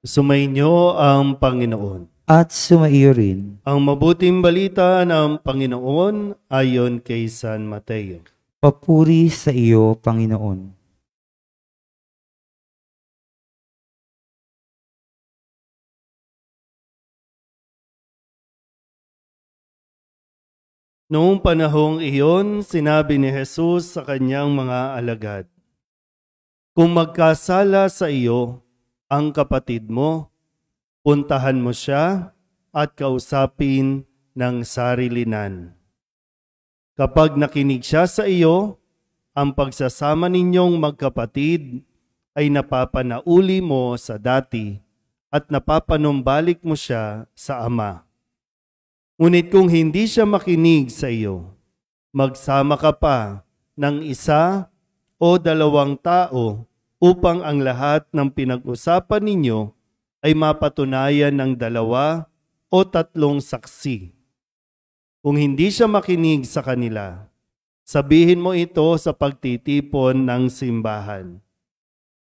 Sumainyo ang Panginoon. At sumaiyo rin. Ang mabuting balita ng Panginoon ayon kay San Mateo. Papuri sa iyo, Panginoon. Noong panahong iyon, sinabi ni Jesus sa kanyang mga alagad, "Kung magkasala sa iyo ang kapatid mo, puntahan mo siya at kausapin ng sarilinan. Kapag nakinig siya sa iyo, ang pagsasama ninyong magkapatid ay napapanauli mo sa dati at napapanumbalik mo siya sa Ama. Ngunit kung hindi siya makinig sa iyo, magsama ka pa ng isa o dalawang tao upang ang lahat ng pinag-usapan ninyo ay mapatunayan ng 2 o 3 saksi. Kung hindi siya makinig sa kanila, sabihin mo ito sa pagtitipon ng simbahan.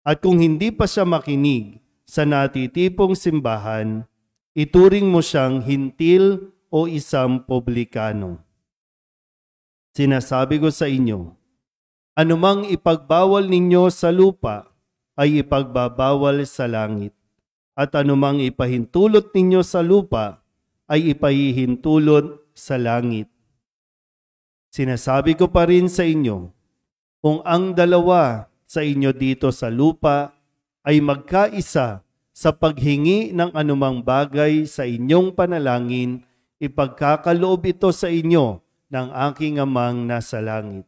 At kung hindi pa siya makinig sa natitipong simbahan, ituring mo siyang hintil o isang publikano. Sinasabi ko sa inyo, anumang ipagbawal ninyo sa lupa ay ipagbabawal sa langit, at anumang ipahintulot ninyo sa lupa ay ipahihintulot sa langit. Sinasabi ko pa rin sa inyo, kung ang 2 sa inyo dito sa lupa ay magkaisa sa paghingi ng anumang bagay sa inyong panalangin, ipagkakaloob ito sa inyo ng aking Amang nasa langit.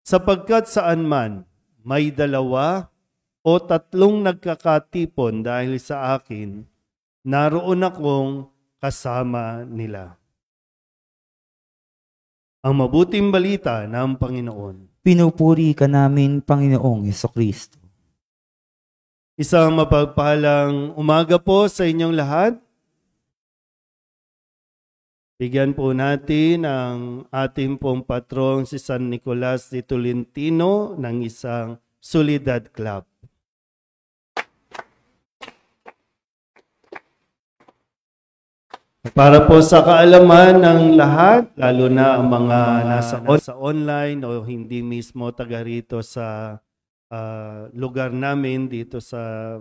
Sapagkat saan man may 2 o 3 nagkakatipon dahil sa akin, naroon akong kasama nila." Ang mabuting balita ng Panginoon. Pinupuri ka namin, Panginoong Hesukristo. Isang mapagpalang umaga po sa inyong lahat. Bigyan po natin ang ating pong patrong si San Nicolas de Tolentino ng isang Solidad Clap. Para po sa kaalaman ng lahat, lalo na ang mga nasa online o hindi mismo taga rito sa lugar namin dito sa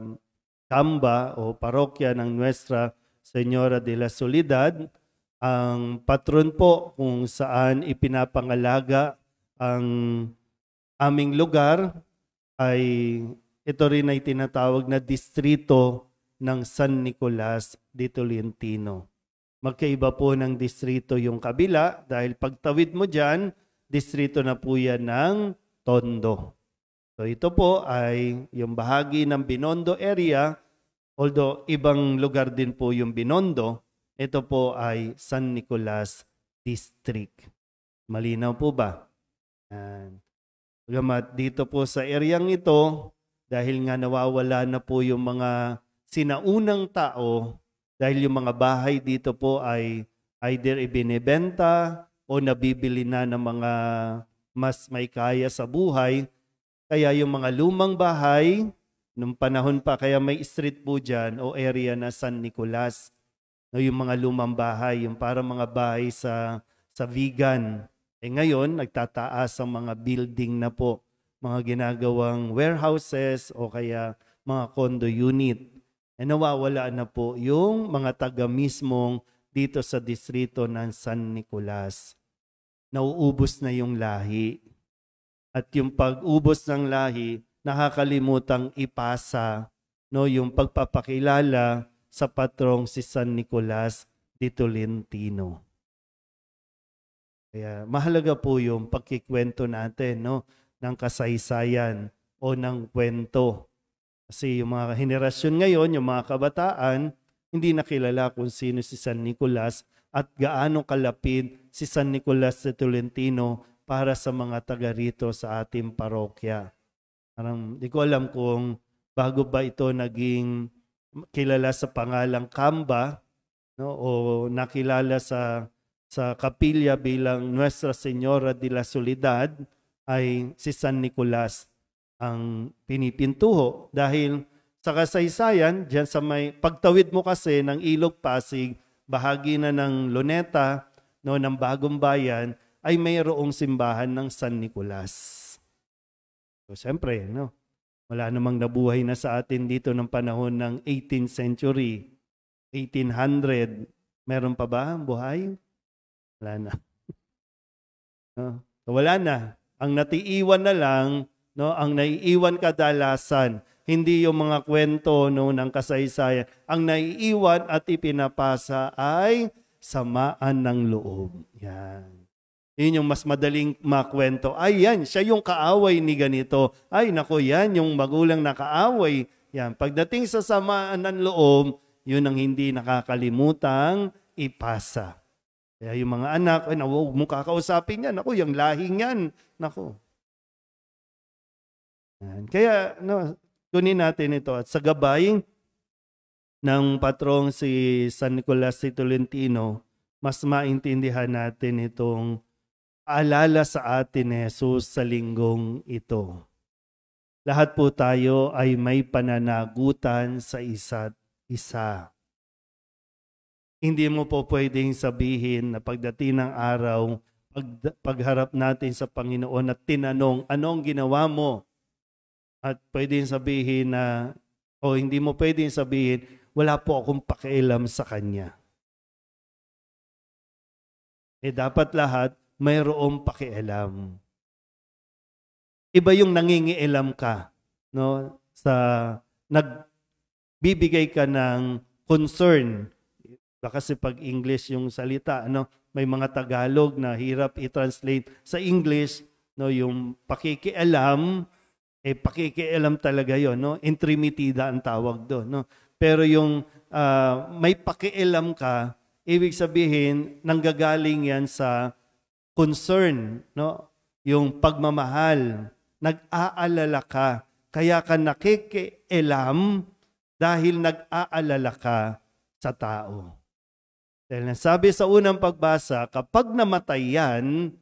Kamba o parokya ng Nuestra Señora de la Soledad, ang patron po kung saan ipinapangalaga ang aming lugar ay ito rin ay tinatawag na distrito ng San Nicolas de Tolentino. Magkaiba po ng distrito yung kabila dahil pagtawid mo dyan, distrito na po yan ng Tondo. So ito po ay yung bahagi ng Binondo area, although ibang lugar din po yung Binondo. Ito po ay San Nicolas District. Malinaw po ba? Dito po sa areang ito, dahil nga nawawala na po yung mga sinaunang tao, dahil yung mga bahay dito po ay either ibinebenta o nabibili na ng mga mas may kaya sa buhay. Kaya yung mga lumang bahay, nung panahon pa, kaya may street po dyan o area na San Nicolas. No, yung mga lumang bahay, yung parang mga bahay sa vegan. Ngayon, nagtataas ang mga building na po, mga ginagawang warehouses o kaya mga condo unit. Nawawala na po yung mga taga mismong dito sa distrito ng San Nicolas. Nauubos na yung lahi. At yung pag-ubos ng lahi, nakakalimutang ipasa yung pagpapakilala sa patrong si San Nicolas de Tolentino. Kaya mahalaga po yung pagkikwento natin ng kasaysayan o ng kwento. Kasi yung mga henerasyon ngayon, yung mga kabataan, hindi nakilala kung sino si San Nicolas at gaano kalapit si San Nicolas de Tolentino para sa mga taga rito sa ating parokya. Parang di ko alam kung bago ba ito naging kilala sa pangalang Kamba o nakilala sa kapilya bilang Nuestra Señora de la Soledad, ay si San Nicolas ang pinipintuho dahil sa kasaysayan, diyan sa may pagtawid mo kasi ng Ilog Pasig, bahagi na ng Luneta, no, ng Bagong Bayan, ay mayroong simbahan ng San Nicolas. So, siyempre, no, wala namang nabuhay na sa atin dito ng panahon ng 18th century, 1800. Meron pa ba buhay? Wala na. No? So, wala na. Ang natiiwan na lang, no, ang naiiwan kadalasan, hindi yung mga kwento, no, ng kasaysayan. Ang naiiwan at ipinapasa ay samaan ng loob. Yan. Yun yung mas madaling makwento. Ay, yan, siya yung kaaway ni ganito. Ay, nako, yan, yung magulang na kaaway. Yan. Pagdating sa samaan ng loob, yun ang hindi nakakalimutang ipasa. Kaya yung mga anak, ay, huwag mo kakausapin yan. Naku, yung lahing yan. Naku. Yan. Kaya, no, kunin natin ito. At sa gabay ng patrong si San Nicolas de Tolentino, mas maintindihan natin itong alala sa atin ni Jesus sa linggong ito. Lahat po tayo ay may pananagutan sa isa't isa. Hindi mo po pwedeng sabihin na pagdating ng araw, pagharap natin sa Panginoon at tinanong, anong ginawa mo? At pwedeng sabihin na, o hindi mo pwedeng sabihin, wala po akong pakialam sa Kanya. Dapat lahat mayroong pakialam. Iba yung nangingialam ka, no? Sa nagbibigay ka ng concern. Kasi pag English yung salita, no? May mga Tagalog na hirap i-translate sa English, no? Yung pakikialam, pakikialam talaga yon, no? Intrimitida ang tawag doon, no? Pero yung may pakialam ka, ibig sabihin nanggagaling yan sa concern, no? Yung pagmamahal, nag-aalala ka, kaya ka nakikialam dahil nag-aalala ka sa tao. Dahil nasabi sa unang pagbasa, kapag namatay yan,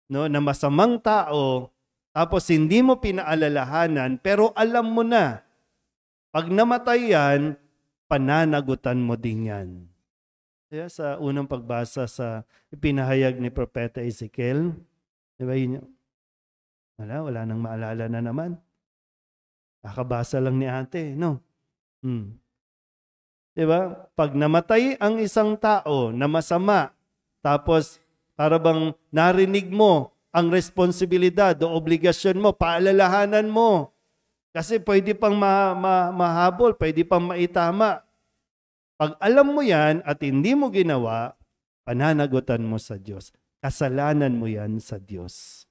no, na masamang tao, tapos hindi mo pinaalalahanan, pero alam mo na, pag namatay yan, pananagutan mo din yan. Kaya sa unang pagbasa sa ipinahayag ni Propeta Ezekiel, di ba yun? Wala nang maalala na naman. Kakabasa lang ni ate, no? Di ba? Pag namatay ang isang tao na masama, tapos para bang narinig mo ang responsibilidad o obligasyon mo, paalalahanan mo. Kasi pwede pang mahabol, pwede pang maitama. Pag alam mo yan at hindi mo ginawa, pananagutan mo sa Diyos. Kasalanan mo yan sa Diyos.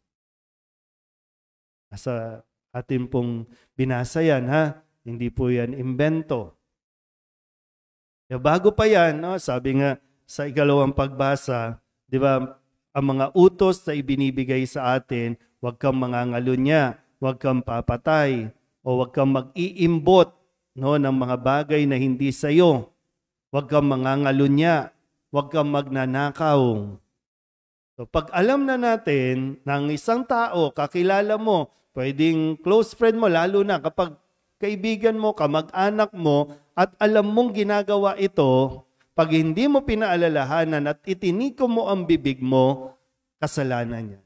Sa atin pong binasa yan, ha? Hindi po yan imbento. Bago pa yan, no? Sabi nga sa ikalawang pagbasa, di ba, ang mga utos na ibinibigay sa atin, huwag kang mangangalunya, huwag kang papatay, o huwag kang mag-iimbot, no, ng mga bagay na hindi sa iyo. Huwag kang mangangalunya, huwag kang magnanakaw. So, pag alam na natin ng isang tao, kakilala mo, pwedeng close friend mo, lalo na kapag kaibigan mo, kamag-anak mo, at alam mong ginagawa ito, pag hindi mo pinaalalahanan at itiniko mo ang bibig mo, kasalanan niya.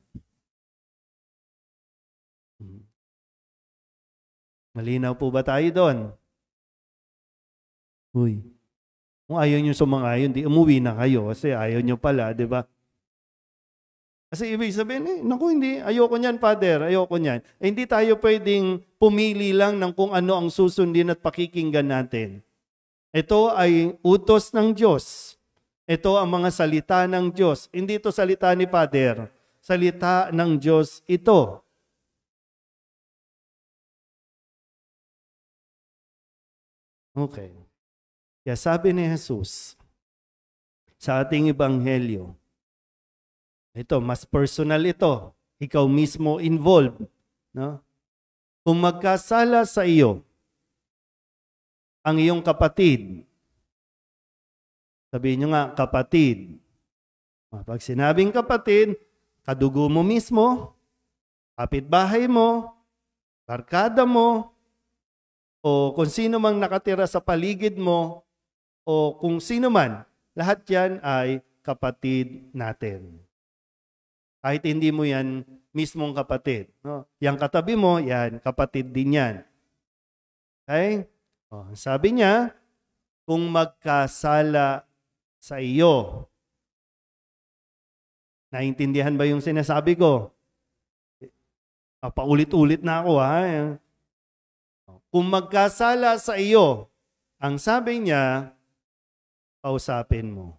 Malinaw po ba tayo doon? Uy. Kung ayaw nyo sumangayon, di umuwi na kayo kasi ayaw nyo pala, di ba? Kasi ibig sabihin, naku, hindi, ayoko niyan, Father, ayoko niyan. Hindi tayo pwedeng pumili lang ng kung ano ang susundin at pakikinggan natin. Ito ay utos ng Diyos. Ito ang mga salita ng Diyos. Hindi ito salita ni Father. Salita ng Diyos ito. Okay. Kaya sabi ni Jesus sa ating ebanghelyo, ito, mas personal ito. Ikaw mismo involved. No? Kung magkasala sa iyo ang iyong kapatid, sabihin nyo nga, kapatid. Pag sinabing kapatid, kadugo mo mismo, kapitbahay mo, barkada mo, o kung sino mang nakatira sa paligid mo, o kung sino man, lahat yan ay kapatid natin. Kahit hindi mo yan mismong kapatid. No? Yang katabi mo, yan, kapatid din yan. Okay? Sabi niya, kung magkasala sa iyo. Naintindihan ba yung sinasabi ko? Paulit-ulit na ako, ha? Kung magkasala sa iyo, ang sabi niya, kausapin mo.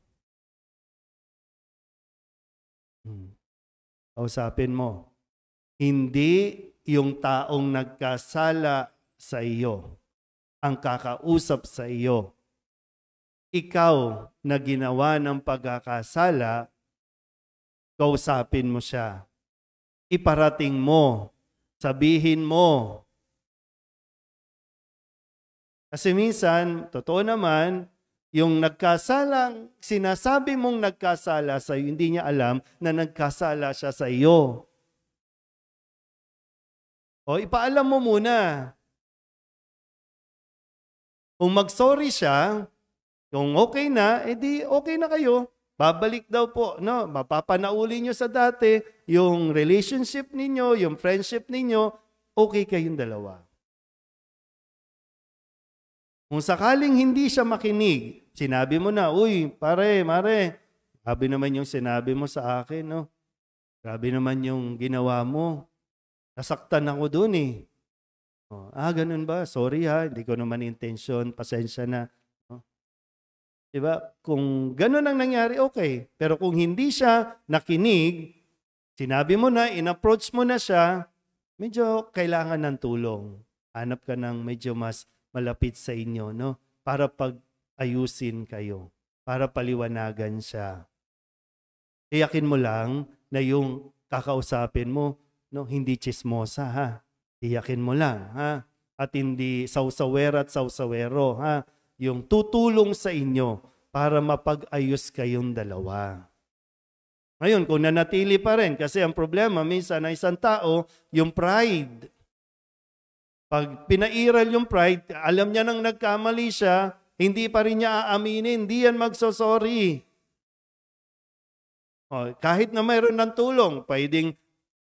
Kausapin mo. Hindi yung taong nagkasala sa iyo ang kakausap sa iyo. Ikaw na ginawa ng pagkakasala, kausapin mo siya. Iparating mo. Sabihin mo. Kasi minsan, totoo naman, yung nagkasalang, sinasabi mong nagkasala sa iyo, hindi niya alam na nagkasala siya sa iyo. O ipaalam mo muna. Kung mag-sorry siya, kung okay na, edi okay na kayo. Babalik daw po, no? Mapapanauli nyo sa dati, yung relationship ninyo, yung friendship ninyo, okay kayong dalawa. Kung sakaling hindi siya makinig, sinabi mo na, uy, pare, mare, grabe naman yung sinabi mo sa akin, no? Grabe naman yung ginawa mo. Nasaktan ako dun eh. Ganun ba? Sorry ha, hindi ko naman intention, pasensya na. Diba? Kung ganun ang nangyari, okay. Pero kung hindi siya nakinig, sinabi mo na, in-approach mo na siya, medyo kailangan ng tulong. Hanap ka ng medyo mas malapit sa inyo, no? Para pag-ayusin kayo. Para paliwanagan siya. Iyakin mo lang na yung kakausapin mo, no, hindi chismosa, ha? Iyakin mo lang, ha? At hindi sausawera at sausawero, ha? Yung tutulong sa inyo para mapag-ayos kayong dalawa. Ngayon, kung nanatili pa rin, kasi ang problema minsan ng isang tao, yung pride. Pag pinairal yung pride, alam niya nang nagkamali siya, hindi pa rin niya aaminin, hindi yan magsosorry. Kahit na mayroon ng tulong, pwedeng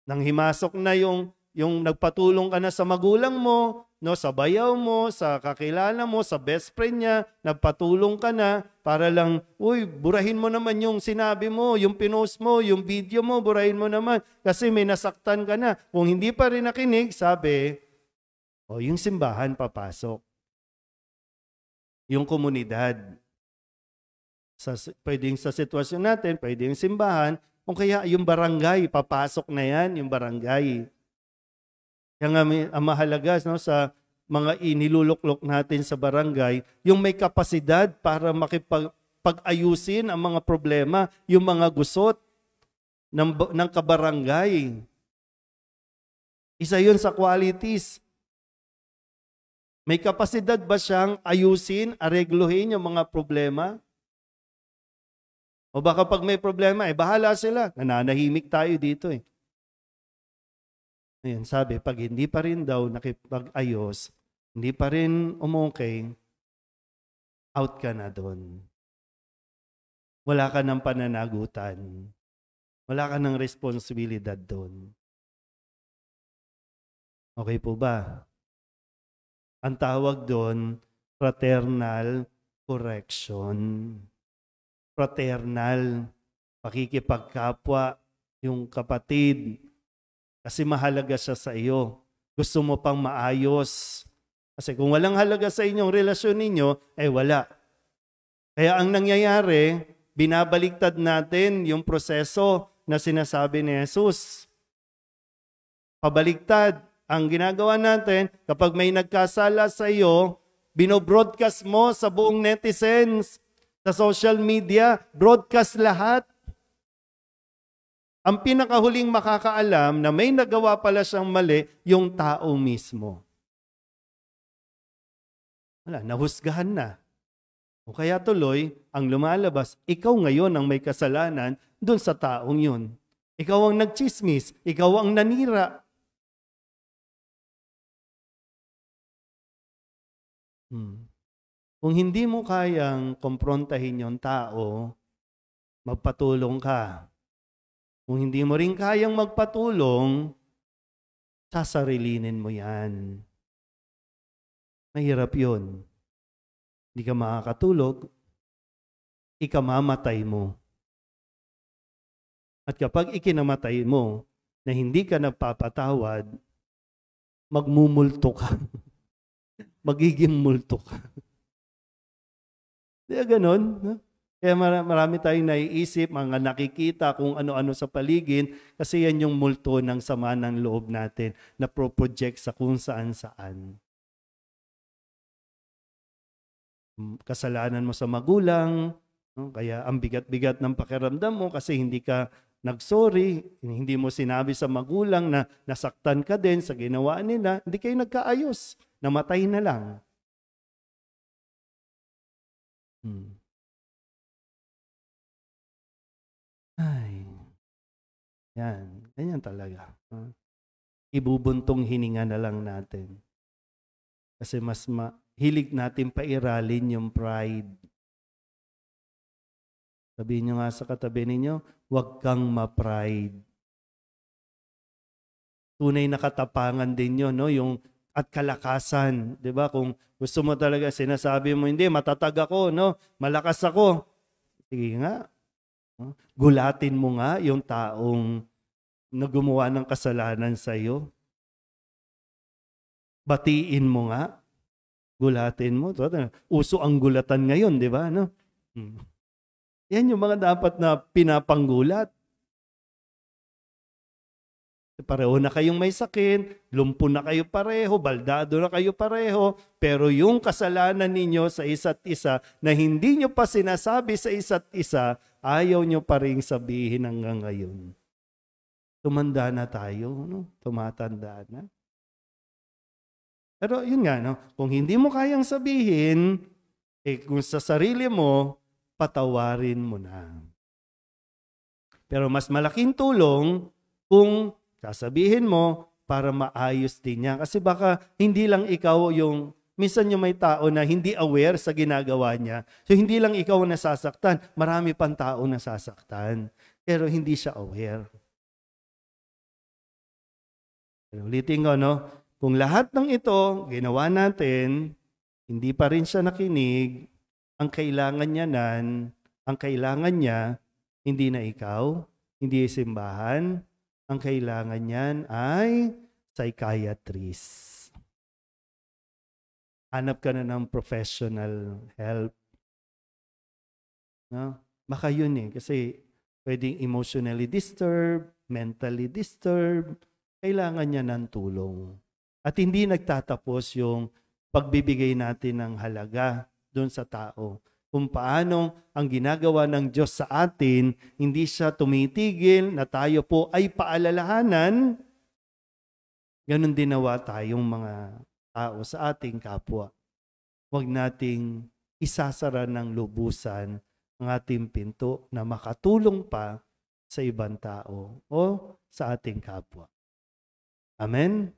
nang himasok na yung nagpatulong ka na sa magulang mo, no, sa bayaw mo, sa kakilala mo, sa best friend niya, nagpatulong ka na para lang, uy, burahin mo naman yung sinabi mo, yung pinost mo, yung video mo, burahin mo naman kasi may nasaktan ka na. Kung hindi pa rin nakinig, sabi, yung simbahan papasok. Yung komunidad. Pwedeng sa sitwasyon natin, pwedeng yung simbahan, o kaya yung barangay, papasok na yan, yung barangay. Kaya nga ang mahalaga, no, sa mga iniluluklok natin sa barangay, yung may kapasidad para makipag-ayusin ang mga problema, yung mga gusot ng kabarangay. Isa yun sa qualities. May kapasidad ba siyang ayusin, aregluhin yung mga problema? O baka pag may problema, bahala sila. Nananahimik tayo dito eh. Ayan, sabi, pag hindi pa rin daw nakipag-ayos, hindi pa rin umukay, out ka na doon. Wala ka ng pananagutan. Wala ka ng responsibilidad doon. Okay po ba? Ang tawag doon, fraternal correction. Fraternal, pakikipagkapwa, yung kapatid, kasi mahalaga siya sa iyo. Gusto mo pang maayos. Kasi kung walang halaga sa inyong relasyon ninyo, wala. Kaya ang nangyayari, binabaliktad natin yung proseso na sinasabi ni Jesus. Pabaliktad. Ang ginagawa natin, kapag may nagkasala sa iyo, binobroadcast mo sa buong netizens, sa social media, broadcast lahat. Ang pinakahuling makakaalam na may nagawa pala siyang mali, yung tao mismo. Wala, nahusgahan na. O kaya tuloy, ang lumalabas, ikaw ngayon ang may kasalanan dun sa taong yun. Ikaw ang nagchismis, ikaw ang nanira. Kung hindi mo kayang kumprontahin yung tao, magpatulong ka. Kung hindi mo rin kayang magpatulong, sasarilinin mo yan. Mahirap yun. Hindi ka makakatulog, ikamamatay mo. At kapag ikinamatay mo na hindi ka nagpapatawad, magmumulto ka. Magiging multo ka. Di ganon. No? Kaya marami tayong naiisip, mga nakikita kung ano-ano sa paligid, kasi yan yung multo ng sama ng loob natin na pro-project sa kung saan-saan. Kasalanan mo sa magulang, no? Kaya ang bigat-bigat ng pakiramdam mo kasi hindi ka nag-sorry, hindi mo sinabi sa magulang na nasaktan ka din sa ginawa nila, hindi kayo nagkaayos, namatay na lang. Ay, yan, ganyan talaga. Ibubuntong hininga na lang natin. Kasi mas hilig natin pairalin yung pride. Sabihin nyo nga sa katabi ninyo, huwag kang ma-pride. Tunay na katapangan din yun, no? Yung at kalakasan, 'di ba? Kung gusto mo talaga sinasabi mo, hindi, matatag ako, no? Malakas ako. Sige nga. Gulatin mo nga yung taong na gumawa ng kasalanan sa iyo. Batiin mo nga. Gulatin mo. Uso ang gulatan ngayon, 'di ba, no? Yan yung mga dapat na pinapanggulat. Pareho na kayong may sakit, lumpo na kayo pareho, baldado na kayo pareho, pero yung kasalanan ninyo sa isa't isa na hindi nyo pa sinasabi sa isa't isa, ayaw nyo pa rin sabihin hanggang ngayon. Tumanda na tayo, no? Tumatanda na. Pero yun nga, no? Kung hindi mo kayang sabihin, kung sa sarili mo, patawarin mo na. Pero mas malaking tulong kung sasabihin mo para maayos din niya. Kasi baka hindi lang ikaw yung, minsan yung may tao na hindi aware sa ginagawa niya. So hindi lang ikaw nasasaktan, marami pang tao nasasaktan. Pero hindi siya aware. Ulitin ko, no? Kung lahat ng ito ginawa natin, hindi pa rin siya nakinig, ang kailangan niya, hindi na ikaw, hindi simbahan, ang kailangan niyan ay psychiatrist. Hanap ka na ng professional help. No? Baka yun kasi pwedeng emotionally disturbed, mentally disturbed, kailangan niya ng tulong. At hindi nagtatapos yung pagbibigay natin ng halaga doon sa tao. Kung paano ang ginagawa ng Diyos sa atin, hindi siya tumitigil na tayo po ay paalalahanan. Ganon din nawa tayong mga tao sa ating kapwa. Huwag nating isasara ng lubusan ang ating pinto na makatulong pa sa ibang tao o sa ating kapwa. Amen?